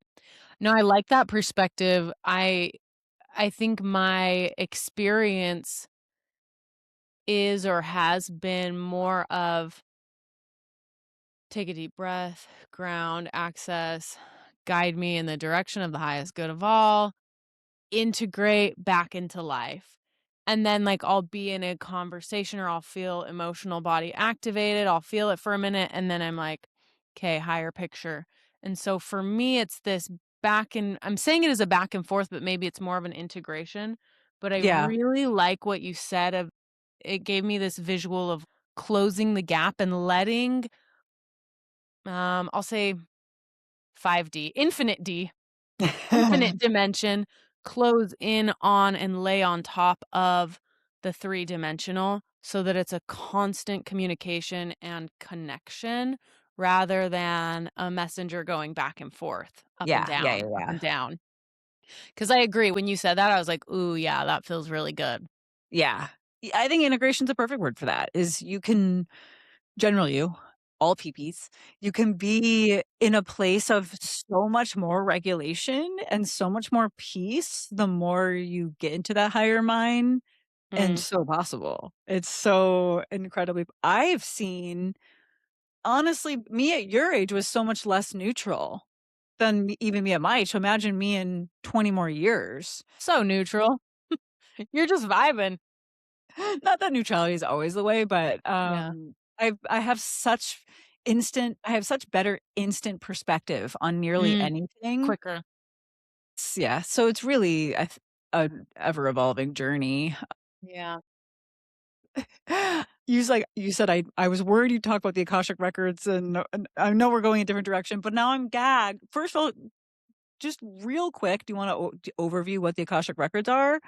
No, I like that perspective. I think my experience is or has been more of take a deep breath, ground, access, guide me in the direction of the highest good of all, integrate back into life. And then, like, I'll be in a conversation or I'll feel emotional body activated. I'll feel it for a minute. And then I'm like, okay, higher picture. And so for me, it's this I'm saying it as a back and forth, but maybe it's more of an integration. But I Yeah. really like what you said of it gave me this visual of closing the gap and letting, I'll say 5D, infinite dimension, close in on and lay on top of the three-dimensional so that it's a constant communication and connection rather than a messenger going back and forth, Yeah, yeah, yeah, up yeah. and down. Because I agree, when you said that, I was like, "Ooh, yeah, that feels really good." Yeah. I think integration's a perfect word for that, is you can generally you, all PPs, you can be in a place of so much more regulation and so much more peace the more you get into that higher mind, and Mm, so possible. It's so incredibly I've seen honestly, me at your age was so much less neutral than even me at my age, so imagine me in 20 more years. so neutral. You're just vibing. Not that neutrality is always the way, but, Yeah. I have such better instant perspective on nearly Mm, anything. quicker. Yeah, so it's really an ever evolving journey. Yeah. You said I was worried you'd talk about the Akashic records, and I know we're going a different direction, but now I'm gagged. First of all, just real quick, do you wanna overview what the Akashic records are?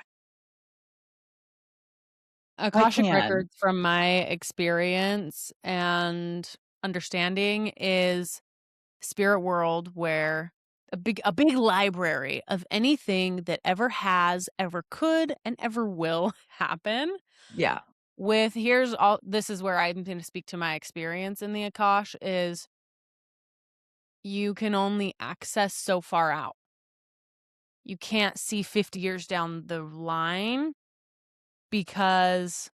I Akashic can. records from my experience and understanding is spirit world where a big library of anything that ever has, ever could, and ever will happen Yeah. with here's all this is where I'm gonna speak to my experience in the Akash is you can only access so far out. You can't see 50 years down the line because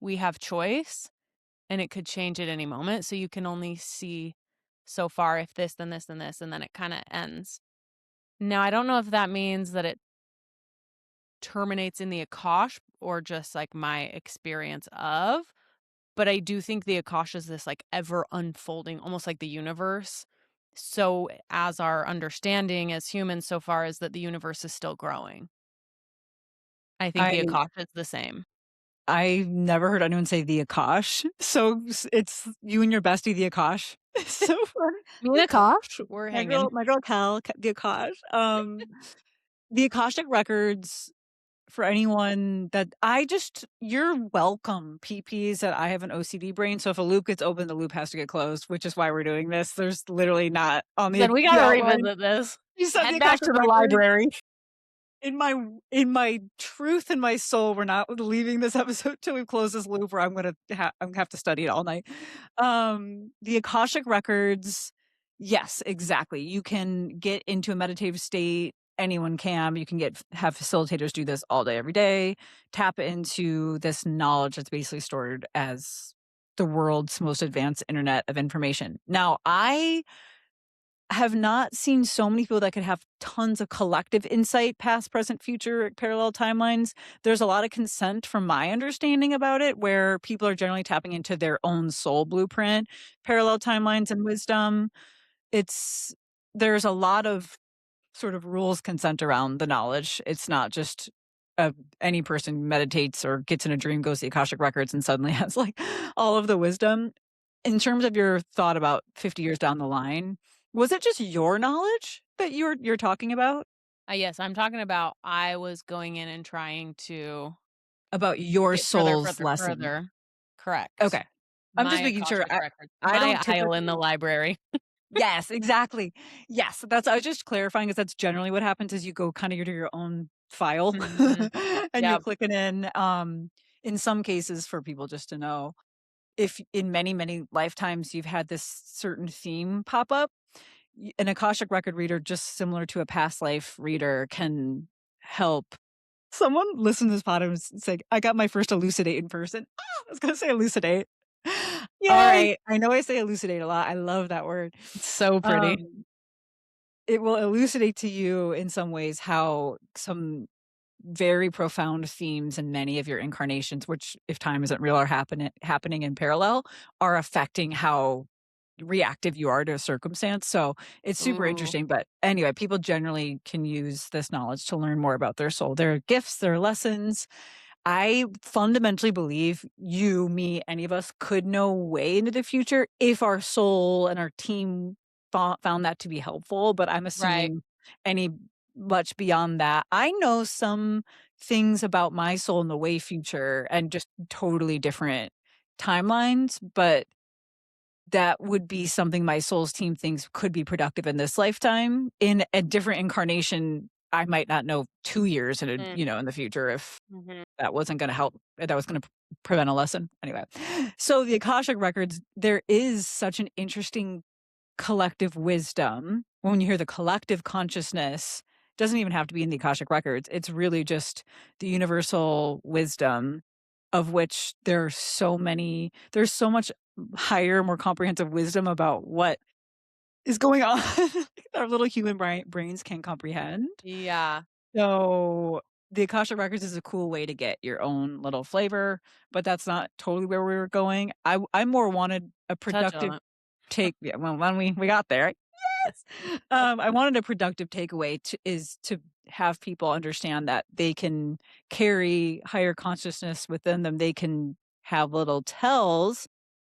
we have choice and it could change at any moment. So you can only see so far if this, then this, then this, and then it kind of ends. Now, I don't know if that means that it terminates in the Akash or just like my experience of, but I do think the Akash is this like ever unfolding, almost like the universe. So, as our understanding as humans so far is that the universe is still growing. I think the I Akash is the same. I've never heard anyone say the Akash, so it's you and your bestie, the Akash. It's so funny. Me The and Akash. Akash, we're hanging. My girl Cal, the Akash. The Akashic records for anyone that I just you're welcome, PPs, that I have an OCD brain, so if a loop gets open, the loop has to get closed, which is why we're doing this. There's literally not on Then we the gotta outline. revisit this. You said the Head back Akashic to the Records. library. In my truth and my soul, we're not leaving this episode till we close this loop, or I'm gonna have to study it all night. The Akashic Records, yes, exactly. You can get into a meditative state. Anyone can. You can have facilitators do this all day, every day. Tap into this knowledge that's basically stored as the world's most advanced internet of information. Now, I have not seen so many people that could have tons of collective insight, past, present, future, parallel timelines. There's a lot of consent from my understanding about it, where people are generally tapping into their own soul blueprint, parallel timelines, and wisdom. It's there's a lot of sort of rules consent around the knowledge. It's not just any person meditates or gets in a dream, goes to the Akashic Records, and suddenly has like all of the wisdom. In terms of your thought about 50 years down the line, was it just your knowledge that you're talking Yes, I'm talking about I was going in and trying to about your get further, soul's further, lesson? further. Correct. Okay. I'm My just making sure. Akashic records. I My don't aisle in the typically. library. Yes, exactly. Yes, that's I was just clarifying, because that's generally what happens is you go kinda to your own file Mhm. and you Yep. click it in some cases, for people just to know, if in many, many lifetimes you've had this certain theme pop up, an Akashic record reader, just similar to a past life reader, can help someone listen to this pod and say, I got my first elucidate in person. I was gonna say elucidate. All Yay! right. I know I say elucidate a lot. I love that word. It's so pretty. Um, it will elucidate to you in some ways how some very profound themes in many of your incarnations, which, if time isn't real, are happening in parallel, are affecting how reactive you are to a circumstance. So it's super Ooh. interesting. But anyway, people generally can use this knowledge to learn more about their soul, their gifts, their lessons. I fundamentally believe you, me, any of us could know way into the future if our soul and our team found that to be helpful. But I'm Right. assuming any much beyond that. I know some things about my soul in the way future and just totally different timelines, but that would be something my soul's team thinks could be productive in this lifetime. In a different incarnation, I might not know 2 years Mm. in the future, if Mhm. that wasn't gonna help, that was gonna prevent a lesson. Anyway, so the Akashic Records, there is such an interesting collective wisdom. When you hear the collective consciousness, doesn't even have to be in the Akashic Records. It's really just the universal wisdom, of which there's so much higher, more comprehensive wisdom about what is going on our little human brains can't comprehend. Yeah. So, the Akasha Records is a cool way to get your own little flavor, but that's not totally where we were going. I more wanted a Touch productive on it. take yeah, well, when we got there. Yes! I wanted a productive takeaway to have people understand that they can carry higher consciousness within them. They can have little tells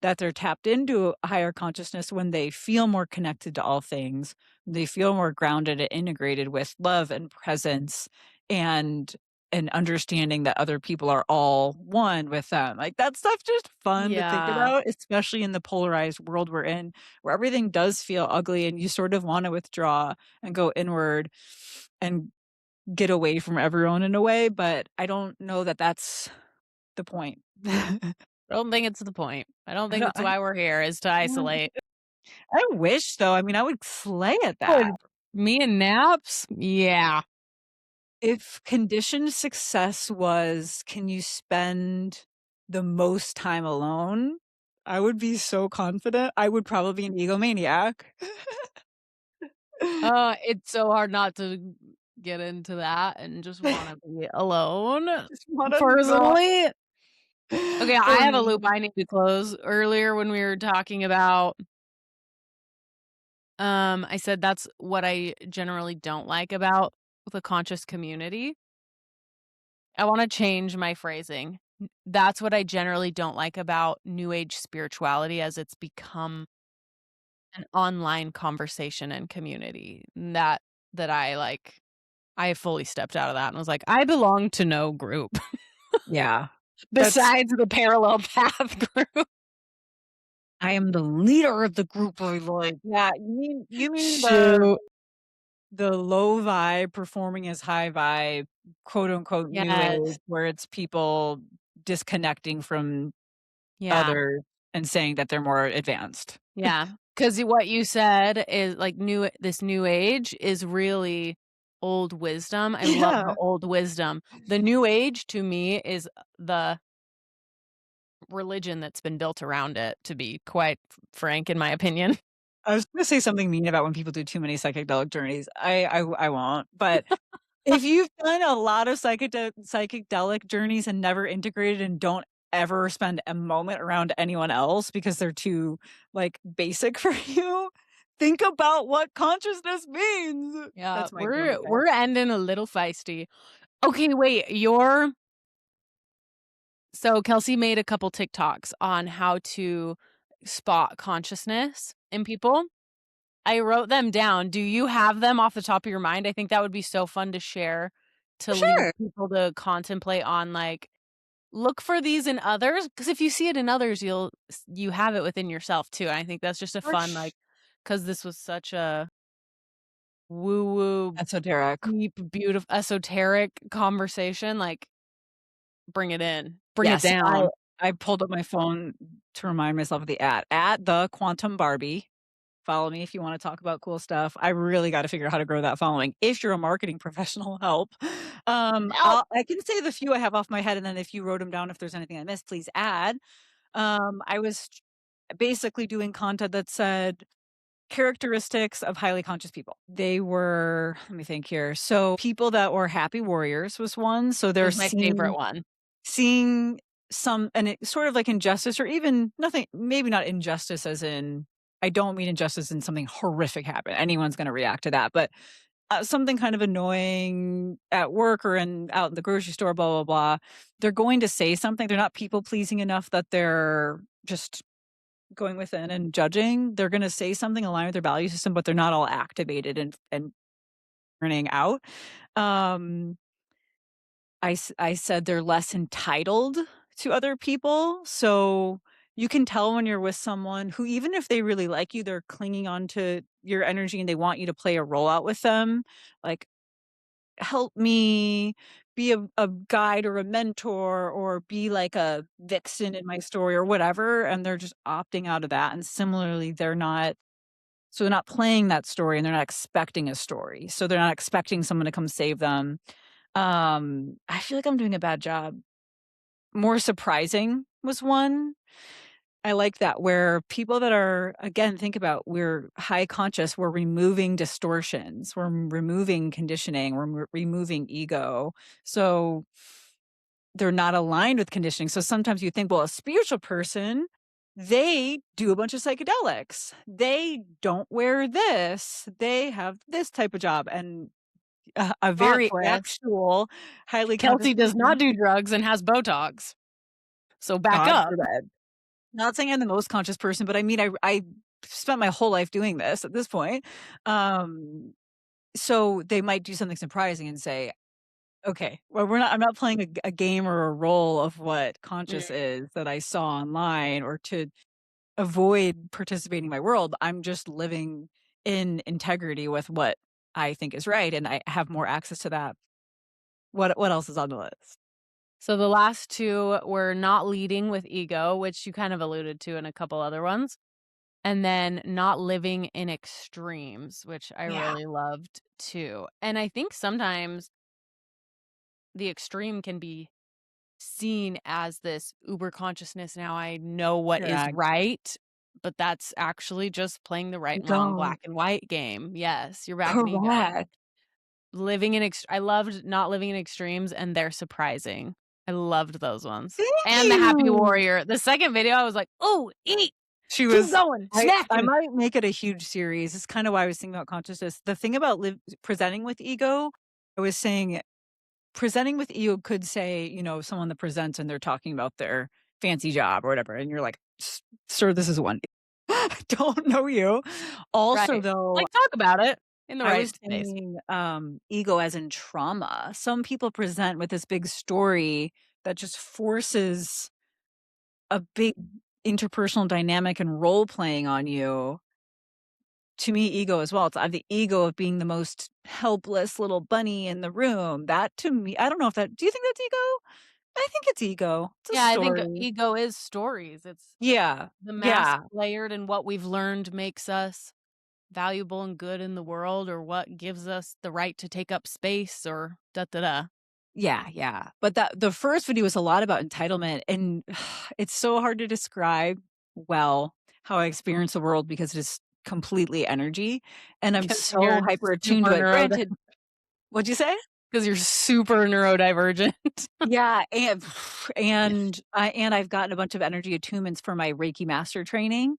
that they're tapped into a higher consciousness when they feel more connected to all things. They feel more grounded and integrated with love and presence, and understanding that other people are all one with them. Like, that stuff's just fun to think Yeah. about, especially in the polarized world we're in, where everything does feel ugly and you sort of wanna withdraw and go inward and get away from everyone in a way, but I don't know that that's the point. I don't think it's the point. I don't I think don't it's why we're here is to isolate. I wish though, I mean, I would slay at that. Would me and naps? Yeah. If conditioned success was, can you spend the most time alone? I would be so confident. I would probably be an egomaniac. It's so hard not to get into that and just wanna be alone, Just wanna not. personally. Okay, I have a loop Um, I need to close. Earlier when we were talking about, I said that's what I generally don't like about the conscious community. I wanna change my phrasing. That's what I generally don't like about new age spirituality as it's become an online conversation and community that I like. I fully stepped out of that and was like, "I belong to no group Yeah. That's besides the parallel path group." I am the leader of the group, I like. Yeah, you mean Shoot. the low vibe performing as high vibe, quote unquote new age, Yes. where it's people disconnecting from Yeah. others and saying that they're more advanced. Yeah. 'Cause what you said is, like, this new age is really old wisdom. I love the Yeah. old wisdom. The new age to me is the religion that's been built around it, to be quite frank, in my opinion. I was gonna say something mean about when people do too many psychedelic journeys. I won't, but if you've done a lot of psychedelic journeys and never integrated and don't ever spend a moment around anyone else because they're too, like, basic for you, think about what consciousness means. Yeah, That's my we're point. we're ending a little feisty. Okay, wait, so Kelsey made a couple TikToks on how to spot consciousness in people. I wrote them down. Do you have them off the top of your mind? I think that would be so fun to share, For to leave sure. people to contemplate on, like, look for these in others, because if you see it in others, you have it within yourself too, and I think that's just a For fun, sh like, because this was such a woo-woo, Esoteric. deep, beautiful, esoteric conversation, like, bring it in, bring it Yes, I down. I pulled up my phone to remind myself of the at the Quantum Barbie. Follow me if you wanna talk about cool stuff. I really gotta figure out how to grow that following. If you're a marketing professional, help. Help! I can say the few I have off my head, and then if you wrote them down, if there's anything I missed, please add. I was basically doing content that said characteristics of highly conscious people. They were let me think here. So, people that were happy warriors was one, so It they're was my favorite one. seeing some and it's sort of like injustice or even nothing maybe not injustice as in I don't mean injustice in something horrific happen. Anyone's gonna react to that, but, something kind of annoying at work or out in the grocery store, blah, blah, blah. They're going to say something. They're not people pleasing enough that they're just going within and judging. They're gonna say something aligned with their value system, but they're not all activated and turning out. Um I said they're less entitled to other people, so you can tell when you're with someone who even if they really like you, they're clinging on to your energy and they want you to play a role out with them, like, "Help me be a guide or a mentor or be like a vixen in my story," or whatever, and they're just opting out of that, and similarly, they're not playing that story and they're not expecting a story, so they're not expecting someone to come save them. I feel like I'm doing a bad job. More surprising was one. I like that where people that are again, think about we're high conscious, we're removing distortions, we're removing conditioning, we're removing ego. So they're not aligned with conditioning. So sometimes you think, well, a spiritual person, they do a bunch of psychedelics. They don't wear this. They have this type of job. And a Plot very twist. actual highly conscious Kelsey does not person, do drugs and has Botox. So back God up. forbid. Not saying I'm the most conscious person, but I mean, I spent my whole life doing this at this point. Um, so they might do something surprising and say, "Okay, well, I'm not playing a game or a role of what conscious Mm. is that I saw online or to avoid participating in my world. I'm just living in integrity with what I think is right, and I have more access to that." What else is on the list? So the last 2 were not leading with ego, which you kind of alluded to in a couple other ones, and then not living in extremes, which I Yeah, really loved too. And I think sometimes the extreme can be seen as this uber consciousness, now I know what is correct. right, but that's actually just playing the right You and wrong, don't. black and white game. Yes, you're back in ego. Correct. I loved not living in extremes, and they're surprising. I loved those ones. Thank And the happy you. warrior. The second video, I was like, "Oh, eat, She keep was going, I snacking." might make it a huge series. It's kinda why I was thinking about consciousness. The thing about presenting with ego, I was saying presenting with ego could say, someone that presents and they're talking about their fancy job or whatever, and you're like, Sir, this is one. I don't know you." Also, Right. though, Like, talk about it. in the I right was space. saying, ego as in trauma. Some people present with this big story that just forces a big interpersonal dynamic and role playing on you. To me, ego as well. It's I have the ego of being the most helpless little bunny in the room. That to me, I don't know if that do you think that's ego? I think it's ego. It's a Yeah, I think story. ego is stories. It's Yeah. the mask Yeah. layered and what we've learned makes us valuable and good in the world or what gives us the right to take up space or da da da. Yeah, yeah. But that the first video was a lot about entitlement, and it's so hard to describe well how I experience the world because it is completely energy, and I'm 'Cause so you're hyper attuned super to it. Granted what'd you say? 'cause you're super neurodivergent. Yeah, and I've gotten a bunch of energy attunements for my Reiki master training,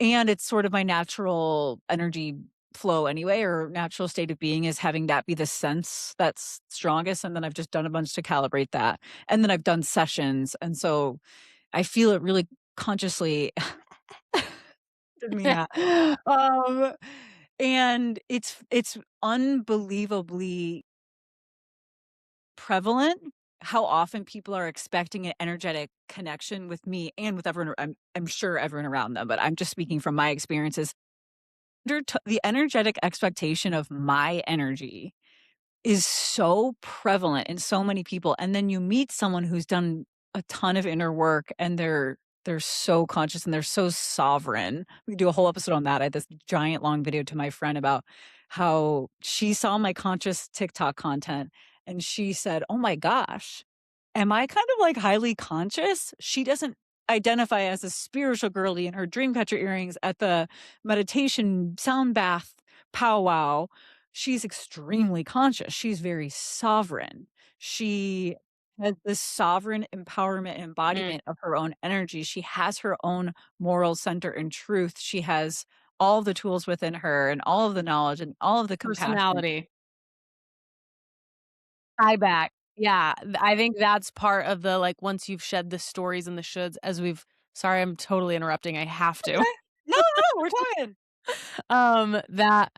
and it's sort of my natural energy flow anyway, or natural state of being is having that be the sense that's strongest, and then I've just done a bunch to calibrate that, and then I've done sessions, and so I feel it really consciously. Didn't mean that. Um, and it's unbelievably prevalent how often people are expecting an energetic connection with me and with everyone I'm sure everyone around them, but I'm just speaking from my experiences. The energetic expectation of my energy is so prevalent in so many people, and then you meet someone who's done a ton of inner work, and they're so conscious and they're so sovereign. We could do a whole episode on that. I had this giant long video to my friend about how she saw my conscious TikTok content, and she said, "Oh my gosh, am I kind of, like, highly conscious?" She doesn't identify as a spiritual girly in her dreamcatcher earrings at the meditation sound bath powwow. She's extremely conscious. She's very sovereign. She has this sovereign empowerment Mm, embodiment of her own energy. She has her own moral center and truth. She has all the tools within her and all of the knowledge and all of the compassion. personality. I back. Yeah, I think that's part of the, like, once you've shed the stories and the shoulds as we've sorry, I'm totally interrupting, I have to. Okay. No, no, no, we're talking. That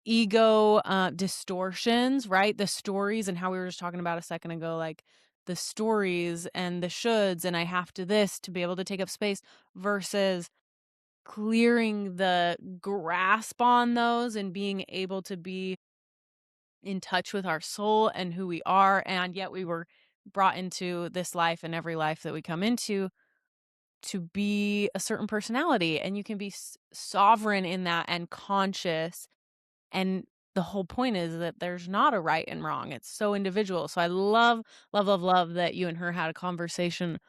ego, distortions, right? The stories and how we were just talking about a second ago, like, the stories and the shoulds and I have to this to be able to take up space versus clearing the grasp on those and being able to be in touch with our soul and who we are, and yet we were brought into this life and every life that we come into to be a certain personality, and you can be sovereign in that and conscious. And the whole point is that there's not a right and wrong. It's so individual. So I love, love, love, love that you and her had a conversation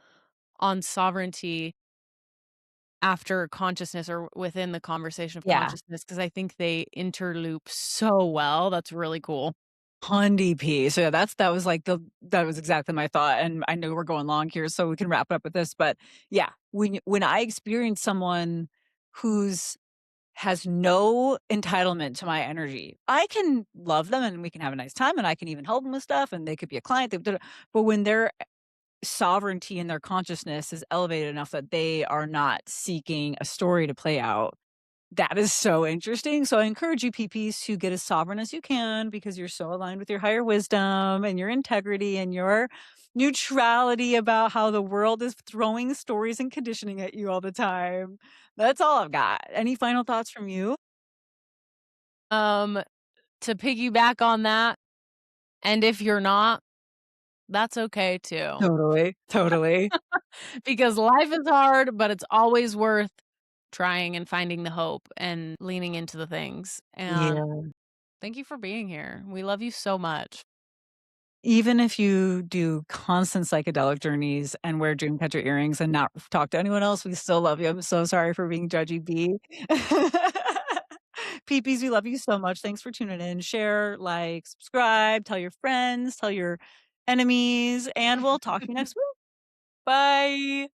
on sovereignty after consciousness or within the conversation of Yeah. consciousness because I think they interloop so well. That's really cool. Hundy P. So yeah, that was like that was exactly my thought. And I know we're going long here, so we can wrap it up with this. But yeah, when I experience someone who's has no entitlement to my energy, I can love them and we can have a nice time and I can even help them with stuff and they could be a client. But when their sovereignty in their consciousness is elevated enough that they are not seeking a story to play out, that is so interesting. So I encourage you PPs to get as sovereign as you can because you're so aligned with your higher wisdom and your integrity and your neutrality about how the world is throwing stories and conditioning at you all the time. That's all I've got. Any final thoughts from you? Um, to piggyback on that, and if you're not, that's okay too. Totally, totally. Because life is hard, but it's always worth trying and finding the hope and leaning into the things. And Yeah. thank you for being here. We love you so much. Even if you do constant psychedelic journeys and wear dreamcatcher earrings and not talk to anyone else, we still love you. I'm so sorry for being judgy, B. Peepees, we love you so much. Thanks for tuning in. Share, like, subscribe, tell your friends, tell your enemies, and we'll talk to you next week. Bye.